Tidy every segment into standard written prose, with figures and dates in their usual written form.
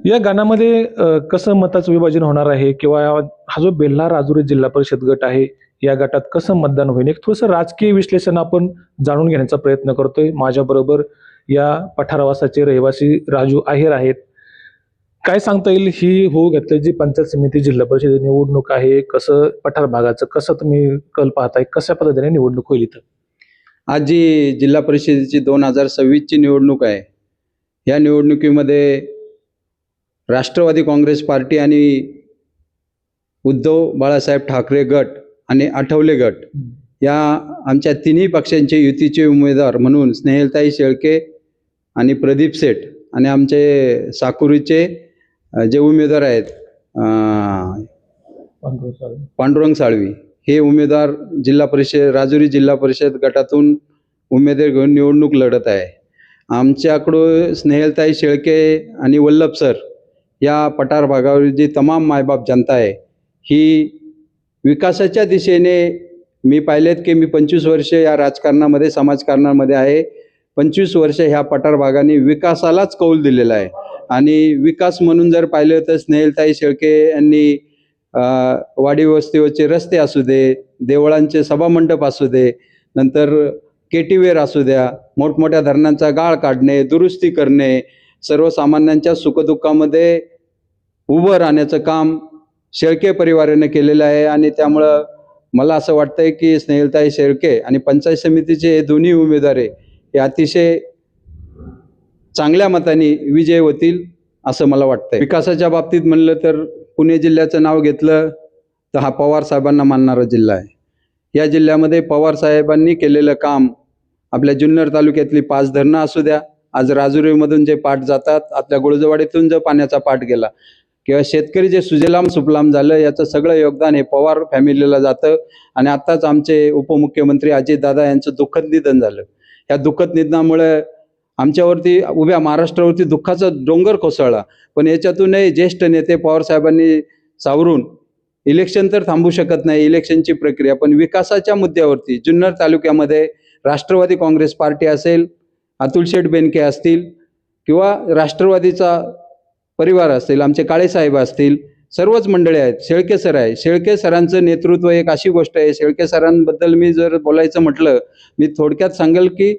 या गाण्यामध्ये कसं मताचं विभाजन होणार आहे किंवा हा जो बेल्हार राजुरी जिल्हा परिषद गट आहे, या गटात कसं मतदान होईल? एक थोडंसं राजकीय विश्लेषण आपण जाणून घेण्याचा प्रयत्न करतोय. माझ्याबरोबर या पठारवासाचे रहिवासी राजू आहेर आहेत. काय सांगता येईल ही होऊ घातलेली जी पंचायत समिती जिल्हा परिषद निवडणूक आहे, कसं पठार भागाचं कसं तुम्ही कल पाहताय? कशा पद्धतीने निवडणूक होईल इथं? आज जी जिल्हा परिषदेची 2026ची निवडणूक आहे, या निवडणुकीमध्ये राष्ट्रवादी काँग्रेस पार्टी आणि उद्धव बाळासाहेब ठाकरे गट आणि आठवले गट या आमच्या तिन्ही पक्षांचे युतीचे उमेदवार म्हणून स्नेहलताई शेळके आणि प्रदीप सेठ आणि आमचे साकुरीचे जे उमेदवार आहेत पांडुरंग साळवी हे उमेदवार जिल्हा परिषद राजुरी जिल्हा परिषद गटातून उमेदवार घेऊन निवडणूक लढत आहे. आमच्याकडं स्नेहलताई शेळके आणि वल्लभ सर या पठार भागावर जी तमाम मायबाप जनता आहे ही विकासाच्या दिशेने मी पाहिलेत की मी 25 वर्ष या राजकारणामध्ये समाजकारणामध्ये आहे. 25 वर्ष ह्या पठार भागाने विकासालाच कौल दिलेला आहे आणि विकास म्हणून जर पाहिलं तर स्नेहलताई शेळके यांनी वाडी वस्तीवरचे रस्ते असू दे, देवळांचे सभामंडप असू दे, नंतर केटीवेर असू द्या, मोठमोठ्या धरणांचा गाळ काढणे, दुरुस्ती करणे, सर्वसामान्यांच्या सुखदुःखामध्ये उभं राहण्याचं काम शेळके परिवाराने केलेलं आहे. आणि त्यामुळं मला असं वाटतंय की स्नेहलताई शेळके आणि पंचायत समितीचे हे दोन्ही उमेदवार हे अतिशय चांगल्या मताने विजय होतील असं मला वाटतंय. विकासाच्या बाबतीत म्हणलं तर पुणे जिल्ह्याचं नाव घेतलं तर हा पवार साहेबांना मानणारा जिल्हा आहे. या जिल्ह्यामध्ये पवार साहेबांनी केलेलं काम आपल्या जुन्नर तालुक्यातली 5 धरणं असू द्या, आज राजुरीमधून जे पाट जातात, आपल्या गुळजवाडीतून जो पाण्याचा पाट गेला, किंवा शेतकरी जे सुजलाम सुफलाम झालं, याचं सगळं योगदान हे पवार फॅमिलीला जातं. आणि आत्ताच आमचे उपमुख्यमंत्री अजितदादा यांचं दुःखद निधन झालं. या दुःखद निधनामुळे आमच्यावरती उभ्या महाराष्ट्रावरती दुःखाचा डोंगर कोसळला. पण याच्यातूनही ज्येष्ठ नेते पवार साहेबांनी सावरून इलेक्शन तर थांबू शकत नाही, इलेक्शनची प्रक्रिया, पण विकासाच्या मुद्द्यावरती जुन्नर तालुक्यामध्ये राष्ट्रवादी काँग्रेस पार्टी असेल, अतुल शेठ बेनके असतील किंवा राष्ट्रवादीचा परिवार असतील, आमचे काळेसाहेब असतील, सर्वच मंडळी आहेत, शेळके सर आहे. शेळके सरांचं नेतृत्व एक अशी गोष्ट आहे, शेळके सरांबद्दल मी जर बोलायचं म्हटलं, मी थोडक्यात सांगेल की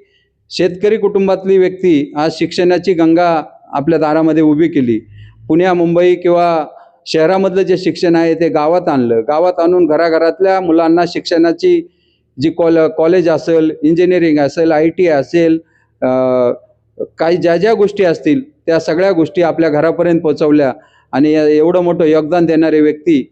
शेतकरी कुटुंबातली व्यक्ती आज शिक्षणाची गंगा आपल्या दारामध्ये उभी केली. पुण्या मुंबई किंवा शहरामधलं जे शिक्षण आहे ते गावात आणलं. गावात आणून घराघरातल्या मुलांना शिक्षणाची जी कॉलेज असेल, इंजिनिअरिंग असेल, IT असेल, काही ज्या ज्या गोष्टी असतील त्या सगळ्या गोष्टी आपल्या घरापर्यंत पोहोचवल्या. आणि एवढं मोठं योगदान देणारी व्यक्ती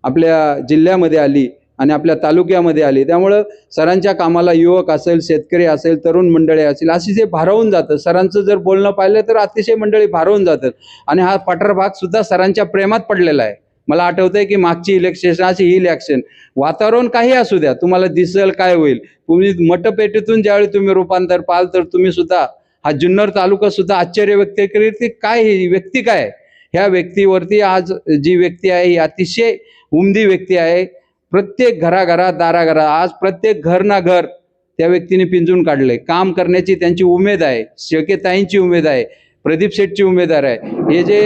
आपल्या जिल्ह्यामध्ये आली आणि आपल्या तालुक्यामध्ये आली. त्यामुळं सरांच्या कामाला युवक असेल, शेतकरी असेल, तरुण मंडळी असेल, अशी जे भारावून जातं. सरांचं जर बोलणं पाहिलं तर अतिशय मंडळी भारावून जातात. आणि हा पठार भाग सुद्धा सरांच्या प्रेमात पडलेला आहे. मला आठवतंय की मागची इलेक्शनाची ही इलेक्शन वातावरण काही असू द्या, तुम्हाला दिसेल काय होईल. तुम्ही मतपेटीतून ज्यावेळी तुम्ही रूपांतर पाहाल तर तुम्ही सुद्धा हा जुन्नर तालुका सुद्धा आश्चर्य व्यक्त करेल की काय ही व्यक्ती काय. ह्या व्यक्तीवरती आज जी व्यक्ती आहे ही अतिशय उमदी व्यक्ती आहे. प्रत्येक घराघरात दाराघरात आज प्रत्येक घर ना घर त्या व्यक्तीने पिंजून काढले. काम करण्याची त्यांची उमेद आहे. शेळकेताईंची उमेद आहे, प्रदीप शेठची उमेदवार आहे. हे जे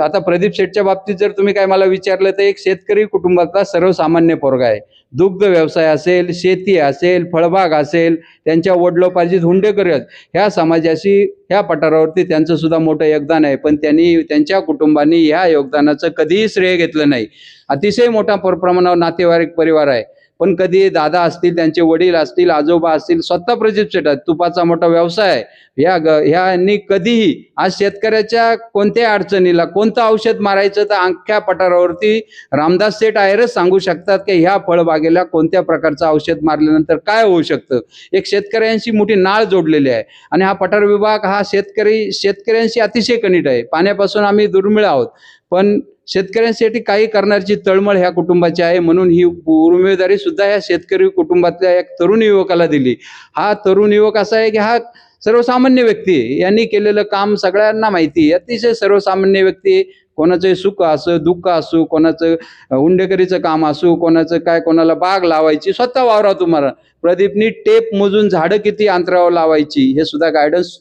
आता प्रदीप शेठच्या बाबतीत जर तुम्ही काय मला विचारलं तर एक शेतकरी कुटुंबातला सर्वसामान्य पोरगा आहे. दुग्ध व्यवसाय असेल, शेती असेल, फळबाग असेल, त्यांच्या वडिलोपार्जित हुंडेकर ह्या समाजाशी ह्या पठारावरती त्यांचं सुद्धा मोठं योगदान आहे. पण त्यांनी त्यांच्या कुटुंबाने ह्या योगदानाचं कधीही श्रेय घेतलं नाही. अतिशय मोठा प्रमाणावर नातेवाईक परिवार आहे. पण कधी दादा असतील, त्यांचे वडील असतील, आजोबा असतील, स्वतः प्रदीप शेठ तुपाचा मोठा व्यवसाय आहे. ह्यांनी कधीही आज शेतकऱ्याच्या कोणत्या अडचणीला कोणतं औषध मारायचं तर अख्ख्या पठारावरती रामदास सेठ आहेरच सांगू शकतात की ह्या फळबागेला कोणत्या प्रकारचं औषध मारल्यानंतर काय होऊ शकतं. एक शेतकऱ्यांशी मोठी नाळ जोडलेली आहे. आणि हा पठार विभाग हा शेतकऱ्यांशी अतिशय कनिष्ठ आहे. पाण्यापासून आम्ही दुर्मिळ आहोत, पण शेतकऱ्यांसाठी काही करण्याची तळमळ ह्या कुटुंबाची आहे. म्हणून ही उमेदवारी सुद्धा ह्या शेतकरी कुटुंबातल्या एक तरुण युवकाला दिली. हा तरुण युवक असा आहे की हा सर्वसामान्य व्यक्ती आहे. यांनी केलेलं काम सगळ्यांना माहिती आहे. अतिशय सर्वसामान्य व्यक्ती आहे. कोणाचं सुख असो, दुःख असो, कोणाचं हुंडेकरीचं काम असो, कोणाचं काय, कोणाला बाग लावायची स्वतः वावरा तुम्हाला प्रदीपनी टेप मोजून झाडं किती अंतरावर लावायची हे सुद्धा गायडन्स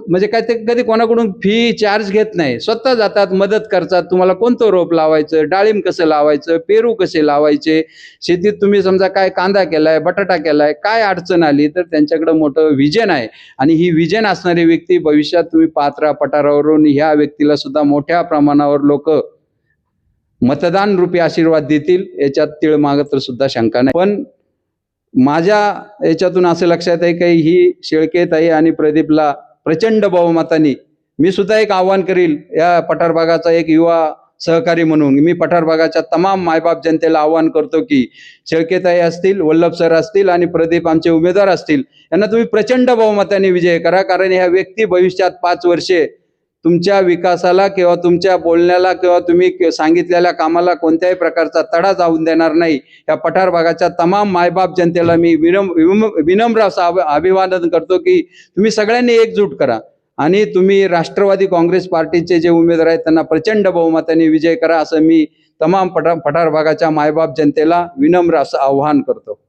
म्हणजे काय ते कधी कोणाकडून फी चार्ज घेत नाही, स्वतः जातात, मदत करतात. तुम्हाला कोणतं रोप लावायचं, डाळिंब कसं लावायचं, पेरू कसे लावायचे, शेतीत तुम्ही समजा काय कांदा केलाय, बटाटा केलाय, काय अडचण आली तर त्यांच्याकडे मोठं विजन आहे. आणि ही विजन असणारी व्यक्ती भविष्यात तुम्ही पाहत राहा पठारावरून ह्या व्यक्तीला सुद्धा मोठ्या प्रमाणावर लोक मतदान रूपी आशीर्वाद देतील, याच्यात तीळ मागत्र सुद्धा शंका नाही. पण माझ्या याच्यातून असं लक्षात आहे की ही शेळकेताई आणि प्रदीपला प्रचंड बहुमताने, मी सुद्धा एक आव्हान करील या पठार भागाचा एक युवा सहकारी म्हणून, मी पठार भागाच्या तमाम मायबाप जनतेला आव्हान करतो की शेळकेताई असतील, वल्लभ सर असतील आणि प्रदीप आमचे उमेदवार असतील, यांना तुम्ही प्रचंड बहुमताने विजय करा. कारण ह्या व्यक्ती भविष्यात 5 वर्षे तुमच्या विकासाला किंवा तुमच्या बोलण्याला किंवा तुम्ही सांगितलेल्या कामाला कोणत्याही प्रकारचा तडा जाऊन देणार नाही. या पठार भागाच्या तमाम मायबाप जनतेला मी विनम्र असं अभिवादन करतो की तुम्ही सगळ्यांनी एकजूट करा आणि तुम्ही राष्ट्रवादी काँग्रेस पार्टीचे जे उमेदवार आहेत त्यांना प्रचंड बहुमताने विजय करा, असं मी तमाम पठार भागाच्या मायबाप जनतेला विनम्र असं आव्हान करतो.